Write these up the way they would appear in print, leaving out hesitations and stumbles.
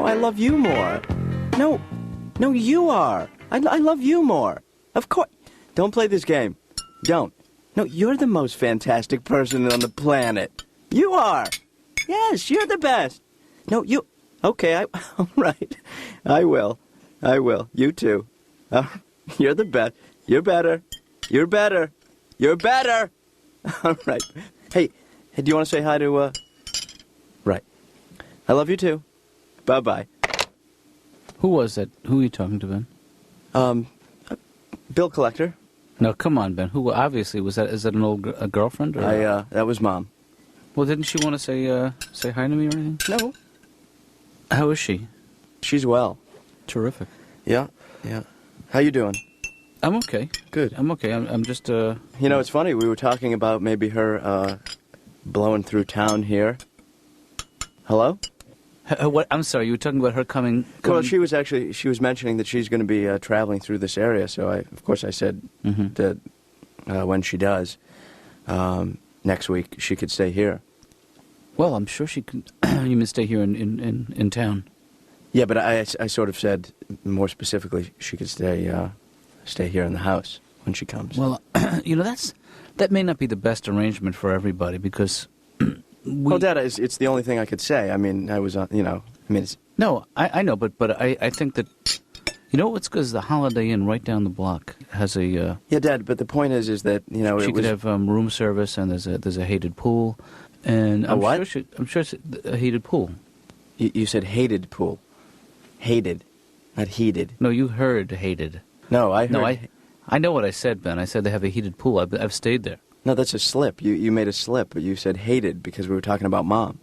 No, I love you more. No, you are. I love you more. Of course. Don't play this game. Don't. No, you're the most fantastic person on the planet. You are. Yes, you're the best. No, you... Okay, all right. I will. You too. You're the best. You're better. You're better. You're better. All right. Hey, do you want to say hi to, Right. I love you too. Bye-bye. Who was that? Who are you talking to, Ben? Bill collector. No, come on, Ben. Who, obviously, was that, is that an old a girlfriend? Or? That was Mom. Well, didn't she want to say hi to me or anything? No. How is she? She's well. Terrific. Yeah. How you doing? I'm okay. Good. I'm okay. I'm just, You know, it's funny. We were talking about maybe her, blowing through town here. Hello? What? I'm sorry, you were talking about her coming... Well, she was mentioning that she's going to be traveling through this area, so of course I said that when she does, next week, she could stay here. Well, I'm sure she can... you mean stay here in town? Yeah, but I sort of said more specifically she could stay here in the house when she comes. Well, you know, that may not be the best arrangement for everybody because... Well, Dad, it's the only thing I could say. I mean, it's... No, I know, but I think that... You know what's good is the Holiday Inn right down the block has a... Yeah, Dad, but the point is that, you know... She could have room service, and there's a heated pool, and... A what? I'm sure it's a heated pool. You said hated pool. Hated, not heated. No, you heard hated. No, I heard... No, I know what I said, Ben. I said they have a heated pool. I've stayed there. No, that's a slip. You made a slip, but you said hated because we were talking about Mom.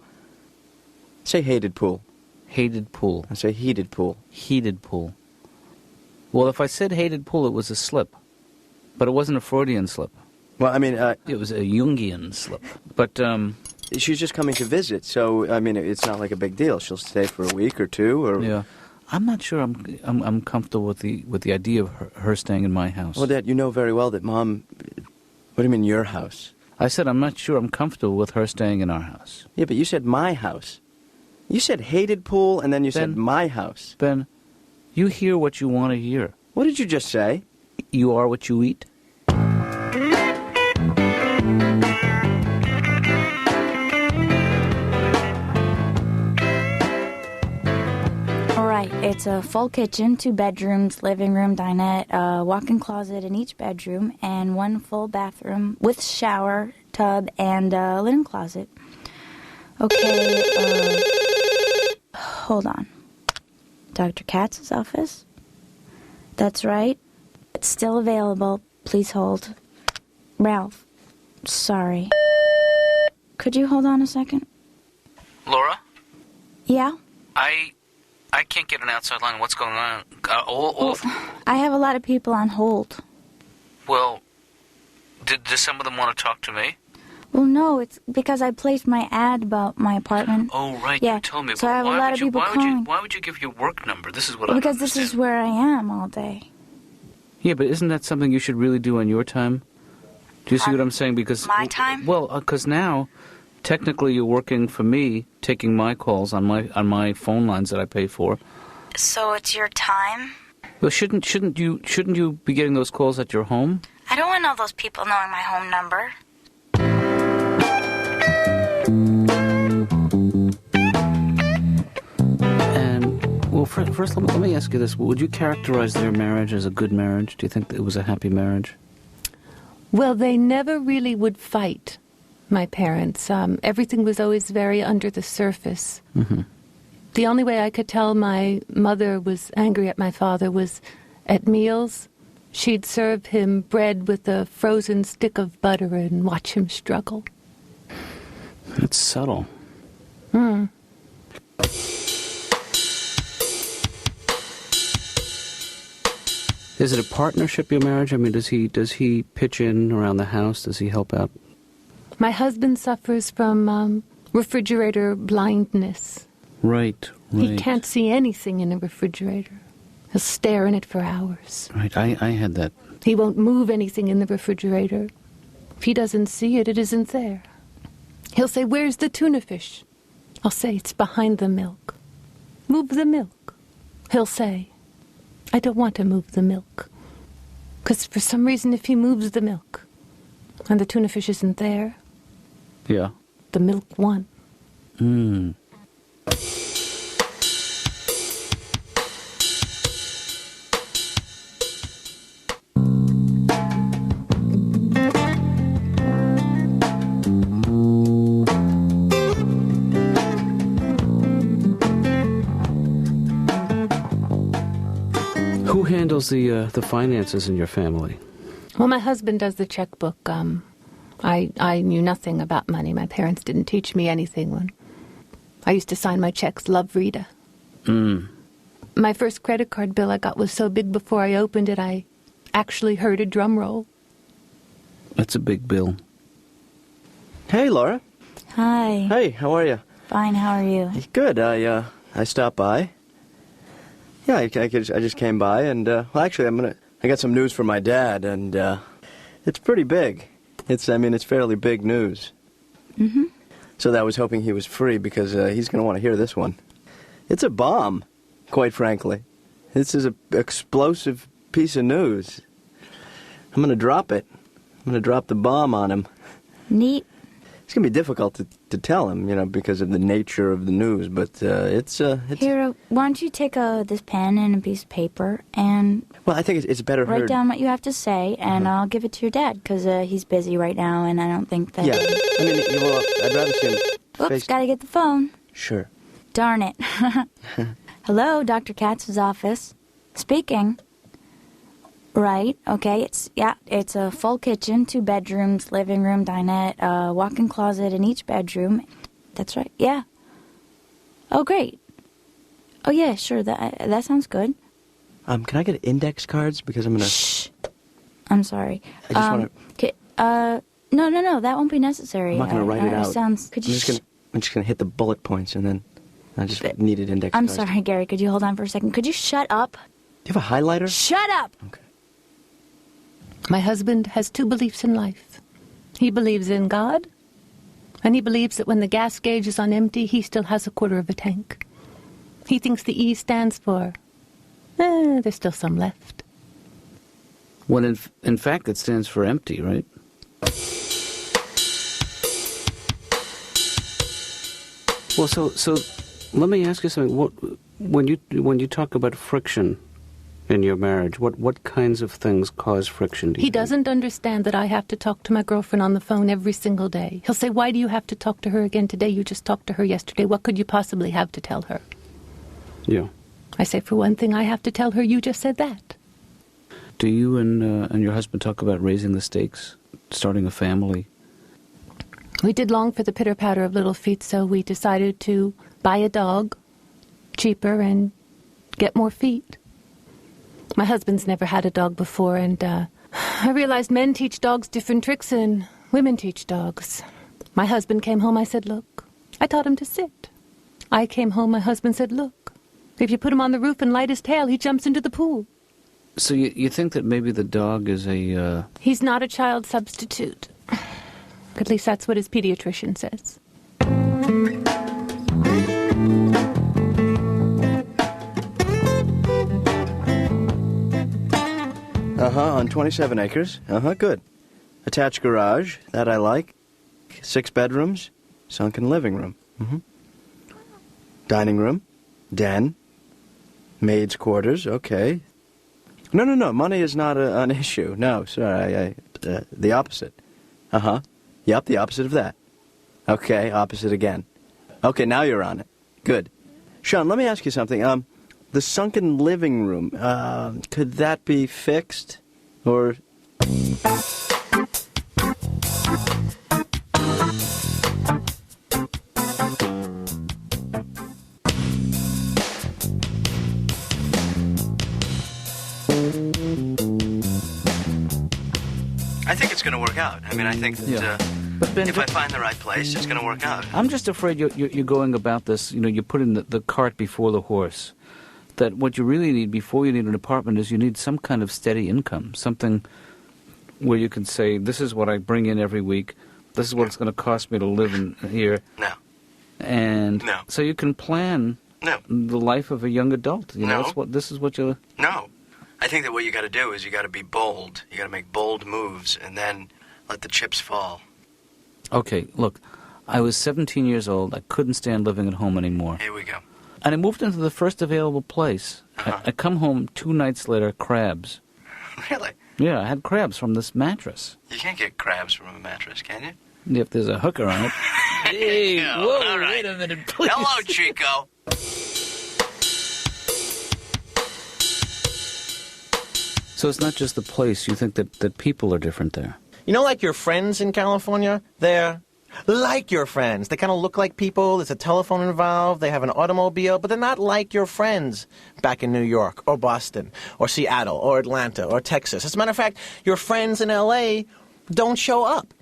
Say hated pool. Hated pool. I say heated pool. Heated pool. Well, if I said hated pool, it was a slip. But it wasn't a Freudian slip. Well, I mean... it was a Jungian slip. But, she's just coming to visit, so, I mean, it's not like a big deal. She'll stay for a week or two, or... Yeah. I'm not sure I'm comfortable with the idea of her staying in my house. Well, Dad, you know very well that Mom... What do you mean, your house? I said I'm not sure I'm comfortable with her staying in our house. Yeah, but you said my house. You said hated pool, and then you said my house. Ben, you hear what you want to hear. What did you just say? You are what you eat. It's a full kitchen, 2 bedrooms, living room, dinette, walk-in closet in each bedroom, and 1 full bathroom with shower, tub, and linen closet. Okay, hold on. Dr. Katz's office? That's right. It's still available. Please hold. Ralph, sorry. Could you hold on a second? Laura? Yeah? I can't get an outside line. What's going on? I have a lot of people on hold. Well, did some of them want to talk to me? Well, no, it's because I placed my ad about my apartment. Oh, right, yeah. You told me. So I have a lot of people calling. Why would you give your work number? This is what I don't Because this is where I am all day. Yeah, but isn't that something you should really do on your time? Do you see what I'm saying? Because my time? Well, because now... Technically, you're working for me, taking my calls on my phone lines that I pay for. So it's your time? Well, shouldn't you be getting those calls at your home? I don't want all those people knowing my home number. And well, first let me ask you this: would you characterize their marriage as a good marriage? Do you think that it was a happy marriage? Well, they never really would fight. My parents. Everything was always very under the surface. Mm-hmm. The only way I could tell my mother was angry at my father was at meals. She'd serve him bread with a frozen stick of butter and watch him struggle. That's subtle. Is it a partnership, your marriage? I mean, does he pitch in around the house? Does he help out? My husband suffers from refrigerator blindness. Right. He can't see anything in a refrigerator. He'll stare in it for hours. Right, I had that. He won't move anything in the refrigerator. If he doesn't see it, it isn't there. He'll say, "Where's the tuna fish?" I'll say, "It's behind the milk." Move the milk. He'll say, I don't want to move the milk. Because for some reason, if he moves the milk and the tuna fish isn't there, Yeah. the milk won. Hmm. Who handles the finances in your family? Well, my husband does the checkbook. I knew nothing about money. My parents didn't teach me anything. When I used to sign my checks, love Rita. My first credit card bill I got was so big before I opened it, I actually heard a drum roll. That's a big bill. Hey, Laura. Hi. Hey, how are you? Fine, how are you? Good. I stopped by. Yeah, I just came by, and well, actually, I got some news for my dad, and it's pretty big. It's fairly big news. Mm-hmm. So I was hoping he was free because he's going to want to hear this one. It's a bomb, quite frankly. This is an explosive piece of news. I'm going to drop it. I'm going to drop the bomb on him. Neat. It's going to be difficult to tell him, because of the nature of the news, but it's... Here, why don't you take this pen and a piece of paper and... Well, I think it's better write heard... down what you have to say, and I'll give it to your dad, because he's busy right now, and I don't think that... Yeah, I'd rather see him Oops, face... gotta get the phone. Sure. Darn it. Hello, Dr. Katz's office. Speaking. Right, okay, it's a full kitchen, 2 bedrooms, living room, dinette, walk-in closet in each bedroom. That's right, yeah. Oh, great. Oh, yeah, sure, that sounds good. Can I get index cards? Because I'm gonna... Shh. I'm sorry. I just want to... No, that won't be necessary. I'm not gonna write it out. Sounds... Could you... I'm just gonna hit the bullet points, and then I just needed index I'm cards. sorry, Gary, could you hold on for a second? Could you shut up? Do you have a highlighter? Shut up! Okay. My husband has 2 beliefs in life. He believes in God, and he believes that when the gas gauge is on empty, he still has a quarter of a tank. He thinks the E stands for, there's still some left. When in fact it stands for empty, right? Well, so let me ask you something. When you talk about friction in your marriage, what kinds of things cause friction? Do you He think? doesn't understand that I have to talk to my girlfriend on the phone every single day. He'll say, why do you have to talk to her again today? You just talked to her yesterday. What could you possibly have to tell her? Yeah. I say, for one thing, I have to tell her you just said that. Do you and your husband talk about raising the stakes, starting a family? We did long for the pitter-patter of little feet, so we decided to buy a dog, cheaper, and get more feet. My husband's never had a dog before, and I realized men teach dogs different tricks than women teach dogs. My husband came home, I said, look. I taught him to sit. I came home, my husband said, look. If you put him on the roof and light his tail, he jumps into the pool. So you think that maybe the dog is a... He's not a child substitute. At least that's what his pediatrician says. On 27 acres. Good. Attached garage, that I like. 6 bedrooms, sunken living room. Dining room, den, maid's quarters, okay. No, money is not an issue. No, sorry, the opposite. Yep, the opposite of that. Okay, opposite again. Okay, now you're on it. Good. Sean, let me ask you something. The sunken living room, could that be fixed? Or... I think it's going to work out. I think that But Ben, if I find the right place, it's going to work out. I'm just afraid you're going about this, you're putting the cart before the horse. That what you really need before you need an apartment is you need some kind of steady income, something where you can say, this is what I bring in every week, this is what it's going to cost me to live in here. No. And No. so you can plan No. the life of a young adult. You know, No. this is what you. No. I think that what you got to do is you got to be bold. You got to make bold moves and then let the chips fall. Okay, look, I was 17 years old. I couldn't stand living at home anymore. Here we go. And I moved into the first available place. I come home 2 nights later, crabs. Really? Yeah, I had crabs from this mattress. You can't get crabs from a mattress, can you? If there's a hooker on it. Hey, Yeah, whoa, all right. wait a minute, please. Hello, Chico. So it's not just the place. You think that people are different there. You know, like your friends in California? They're like your friends. They kind of look like people. There's a telephone involved. They have an automobile, but they're not like your friends back in New York or Boston or Seattle or Atlanta or Texas. As a matter of fact, your friends in L.A. don't show up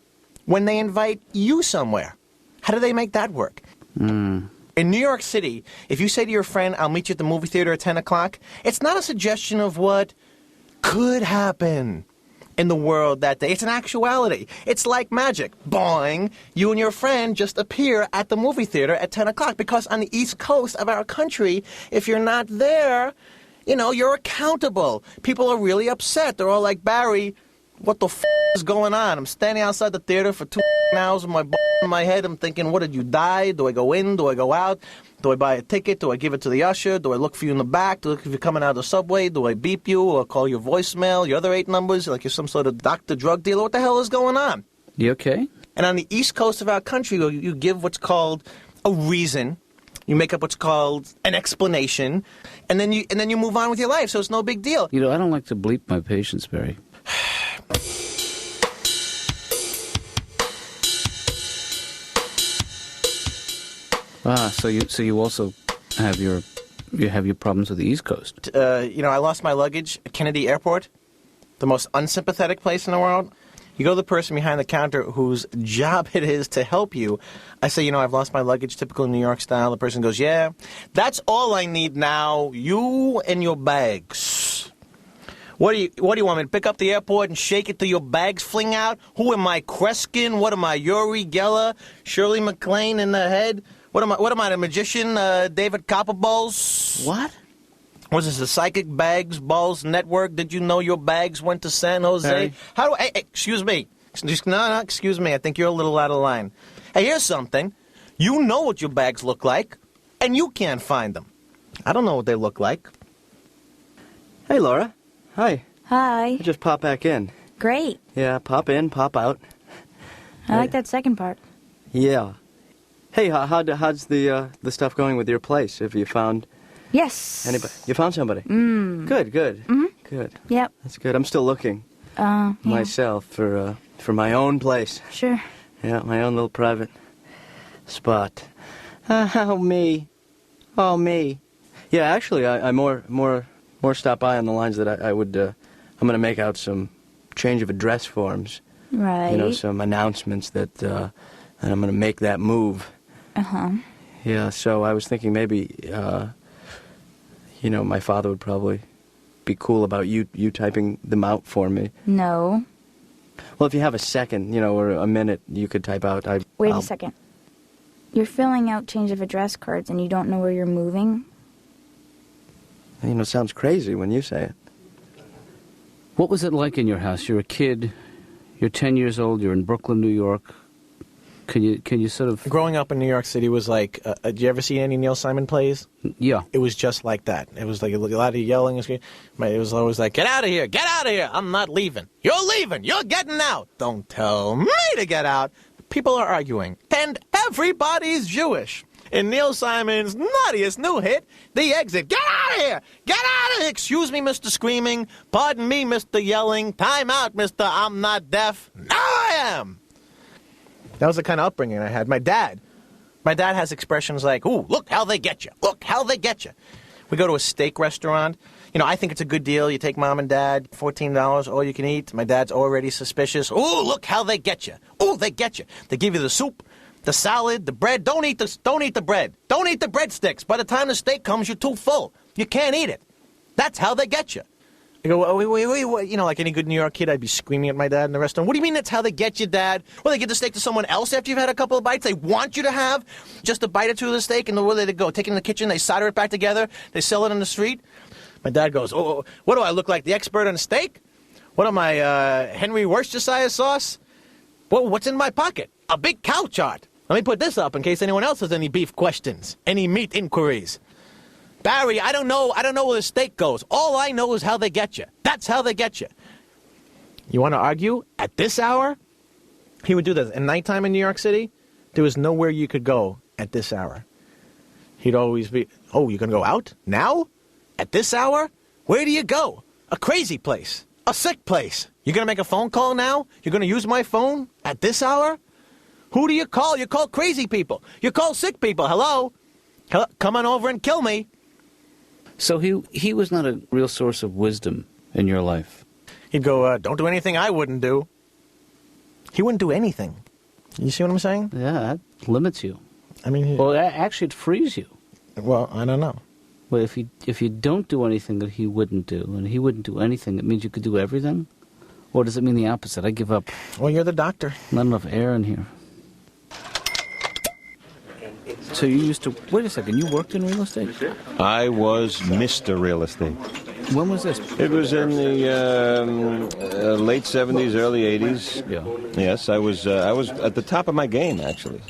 when they invite you somewhere. How do they make that work? In New York City, if you say to your friend, I'll meet you at the movie theater at 10 o'clock, it's not a suggestion of what could happen in the world that day. It's an actuality. It's like magic. Boing! You and your friend just appear at the movie theater at 10 o'clock. Because on the East Coast of our country, if you're not there, you know, you're accountable. People are really upset. They're all like, Barry, what the is going on? I'm standing outside the theater for 2 hours with my in my head. I'm thinking, what, did you die? Do I go in? Do I go out? Do I buy a ticket? Do I give it to the usher? Do I look for you in the back? Do I look if you're coming out of the subway? Do I beep you or call your voicemail, your other 8 numbers, like you're some sort of doctor drug dealer? What the hell is going on? You okay? And on the East Coast of our country, you give what's called a reason. You make up what's called an explanation, and then you move on with your life, so it's no big deal. You know, I don't like to bleep my patients, Barry. So you also have your problems with the East Coast. You know, I lost my luggage at Kennedy Airport, the most unsympathetic place in the world. You go to the person behind the counter whose job it is to help you. I say, you know, I've lost my luggage, typical New York style. The person goes, yeah, that's all I need now, you and your bags. What do you want me to pick up the airport and shake it till your bags fling out? Who am I, Kreskin? What am I, Uri Geller? Shirley MacLaine in the head? What am I, the magician, David Copperballs? What? Was this the Psychic Bags Balls Network? Did you know your bags went to San Jose? Hey. How do I... Hey, excuse me. No, excuse me. I think you're a little out of line. Hey, here's something. You know what your bags look like, and you can't find them. I don't know what they look like. Hey, Laura. Hi. Hi. I just pop back in. Great. Yeah, pop in, pop out. I like that second part. Yeah. Hey, how's the stuff going with your place? Have you found Yes. anybody? You found somebody? Good. Good. Yep. That's good. I'm still looking Yeah. myself for my own place. Sure. Yeah, my own little private spot. Oh, me. Oh, me. Yeah, actually, I more stop by on the lines that I would, I'm going to make out some change of address forms. Right. You know, some announcements that I'm going to make that move. Uh-huh. Yeah, so I was thinking maybe, you know, my father would probably be cool about you typing them out for me. No. Well, if you have a second, you know, or a minute, you could type out. Wait a second. You're filling out change of address cards and you don't know where you're moving? You know, it sounds crazy when you say it. What was it like in your house? You're a kid. You're 10 years old. You're in Brooklyn, New York. Can you sort of... Growing up in New York City was like, did you ever see any Neil Simon plays? Yeah. It was just like that. It was like a lot of yelling and screaming. It was always like, get out of here, I'm not leaving. You're leaving, you're getting out. Don't tell me to get out. People are arguing. And everybody's Jewish. In Neil Simon's nuttiest new hit, The Exit. Get out of here! Get out of here! Excuse me, Mr. Screaming. Pardon me, Mr. Yelling. Time out, Mr. I'm not deaf. Now I am! That was the kind of upbringing I had. My dad has expressions like, ooh, look how they get you. Look how they get you. We go to a steak restaurant. You know, I think it's a good deal. You take mom and dad, $14, all you can eat. My dad's already suspicious. Ooh, look how they get you. Ooh, they get you. They give you the soup, the salad, the bread. Don't eat the bread. Don't eat the breadsticks. By the time the steak comes, you're too full. You can't eat it. That's how they get you. I go, wait, you know, like any good New York kid, I'd be screaming at my dad in the restaurant. What do you mean that's how they get you, Dad? Well, they get the steak to someone else after you've had a couple of bites? They want you to have just a bite or two of the steak, and where do they go? Take it in the kitchen, they solder it back together, they sell it on the street? My dad goes, oh, what do I look like, the expert on steak? What am I, Henry Worcestershire sauce? What's in my pocket? A big cow chart. Let me put this up in case anyone else has any beef questions, any meat inquiries. Barry, I don't know where the steak goes. All I know is how they get you. That's how they get you. You want to argue at this hour? He would do this. At nighttime in New York City, there was nowhere you could go at this hour. He'd always be, oh, you're going to go out? Now? At this hour? Where do you go? A crazy place. A sick place. You're going to make a phone call now? You're going to use my phone at this hour? Who do you call? You call crazy people. You call sick people. Hello? Come on over and kill me. So he was not a real source of wisdom in your life. He'd go, don't do anything I wouldn't do. He wouldn't do anything. You see what I'm saying? Yeah, that limits you. I mean, Well, actually, it frees you. well, I don't know. Well, if you don't do anything that he wouldn't do, and he wouldn't do anything, it means you could do everything? Or does it mean the opposite? I give up. Well, you're the doctor. Not enough air in here. So you used to... Wait a second, you worked in real estate? I was Mr. Real Estate. When was this? It was in the late 70s, early 80s. Yeah. Yes, I was at the top of my game, actually.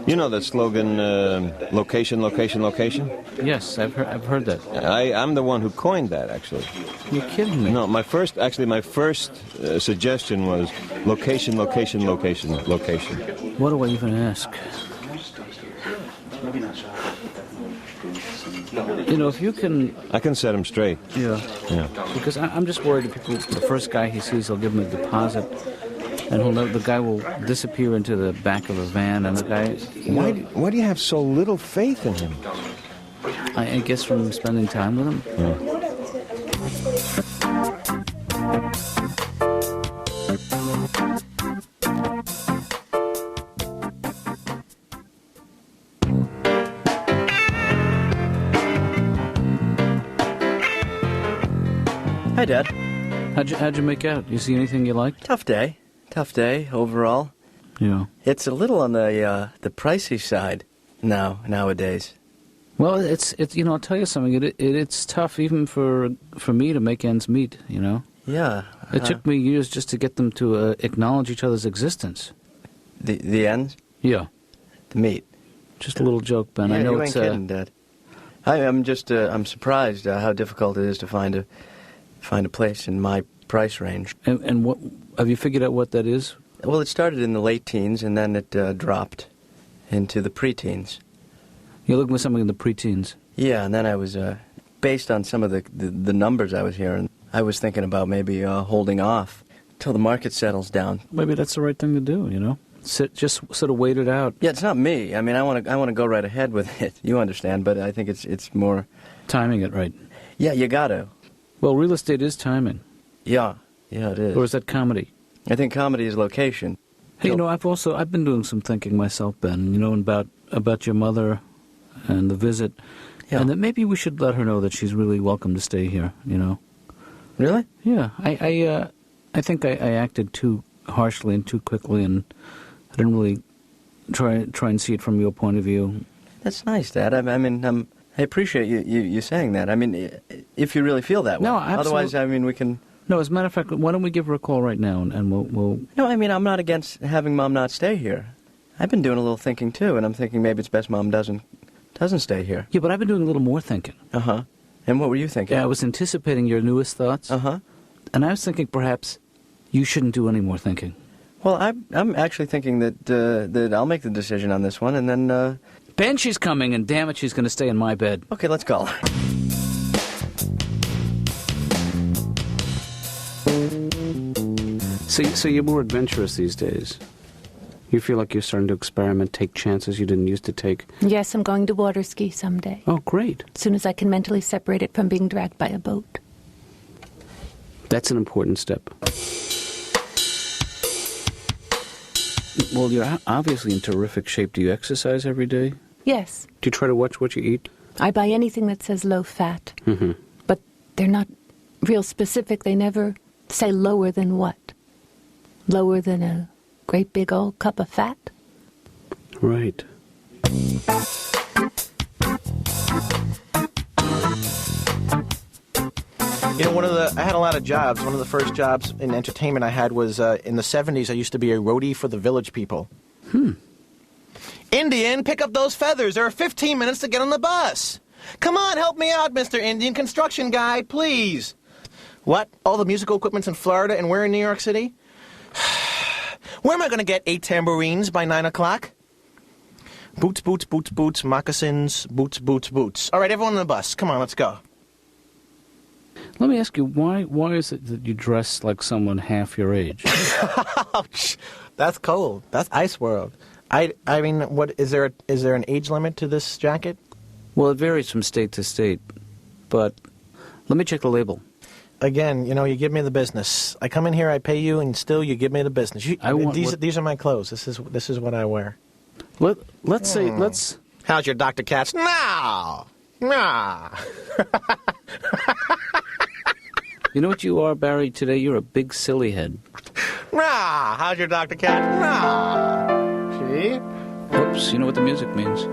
You know that slogan, location, location, location? Yes, I've heard that. I'm the one who coined that, actually. You're kidding me. No, my first suggestion was location, location, location, location. What do I even ask? You know, if you can... I can set him straight. Yeah. Yeah. Because I'm just worried that people, the first guy he sees, he'll give him a deposit, and the guy will disappear into the back of a van, and the guy... Why do you have so little faith in him? I guess from spending time with him. Yeah. Hi, Dad. How'd you make out? You see anything you liked? Tough day overall. Yeah. It's a little on the pricey side nowadays. Well, it's you know, I'll tell you something. It's tough even for me to make ends meet. You know. Yeah. It took me years just to get them to acknowledge each other's existence. The ends. Yeah. The meat. Just a little joke, Ben. Yeah, I know you it's ain't kidding, Dad. I'm just I'm surprised how difficult it is to find a place in my price range. And what have you figured out what that is? Well, it started in the late teens and then it dropped into the preteens. You're looking for something in the preteens. Yeah, and then I was based on some of the numbers I was hearing. I was thinking about maybe holding off till the market settles down. Maybe that's the right thing to do. You know, just sort of wait it out. Yeah, it's not me. I mean, I want to go right ahead with it. You understand? But I think it's more Timing it right. Yeah, you got to. Well, real estate is timing. Yeah, it is. Or is that comedy? I think comedy is location. Hey, you know, I've been doing some thinking myself, Ben. You know, about your mother and the visit, and that maybe we should let her know that she's really welcome to stay here. You know. Really? Yeah. I think I acted too harshly and too quickly, and I didn't really try and see it from your point of view. That's nice, Dad. I mean, I appreciate you saying that. I mean, if you really feel that way. No, absolutely. Otherwise, I mean, we can... No, as a matter of fact, why don't we give her a call right now, and we'll... No, I mean, I'm not against having Mom not stay here. I've been doing a little thinking, too, and I'm thinking maybe it's best Mom doesn't stay here. Yeah, but I've been doing a little more thinking. Uh-huh. And what were you thinking? Yeah, I was anticipating your newest thoughts. Uh-huh. And I was thinking perhaps you shouldn't do any more thinking. Well, I'm actually thinking that I'll make the decision on this one, and then... Ben, she's coming, and damn it, she's going to stay in my bed. Okay, let's call her. So you're more adventurous these days. You feel like you're starting to experiment, take chances you didn't used to take. Yes, I'm going to water ski someday. Oh, great. As soon as I can mentally separate it from being dragged by a boat. That's an important step. Well, you're obviously in terrific shape. Do you exercise every day? Yes. Do you try to watch what you eat? I buy anything that says low fat. Mm-hmm. But they're not real specific. They never say lower than what? Lower than a great big old cup of fat? Right. You know, I had a lot of jobs. One of the first jobs in entertainment I had was in the 70s. I used to be a roadie for the Village People. Indian, pick up those feathers. There are 15 minutes to get on the bus. Come on, help me out, Mr. Indian construction guy, please. What? All the musical equipment's in Florida and we're in New York City? Where am I going to get 8 tambourines by 9 o'clock? Boots, boots, boots, boots, moccasins, boots, boots, boots. All right, everyone on the bus. Come on, let's go. Let me ask you, why is it that you dress like someone half your age? Ouch. That's cold. That's ice world. I mean, what is there an age limit to this jacket? Well, it varies from state to state, but let me check the label. Again, you know, you give me the business. I come in here, I pay you, and still you give me the business. These are my clothes. This is what I wear. Let's say. How's your Dr. Katz? No. You know what you are, Barry? Today you're a big silly head. How's your Dr. Katz? See? Oops, you know what the music means.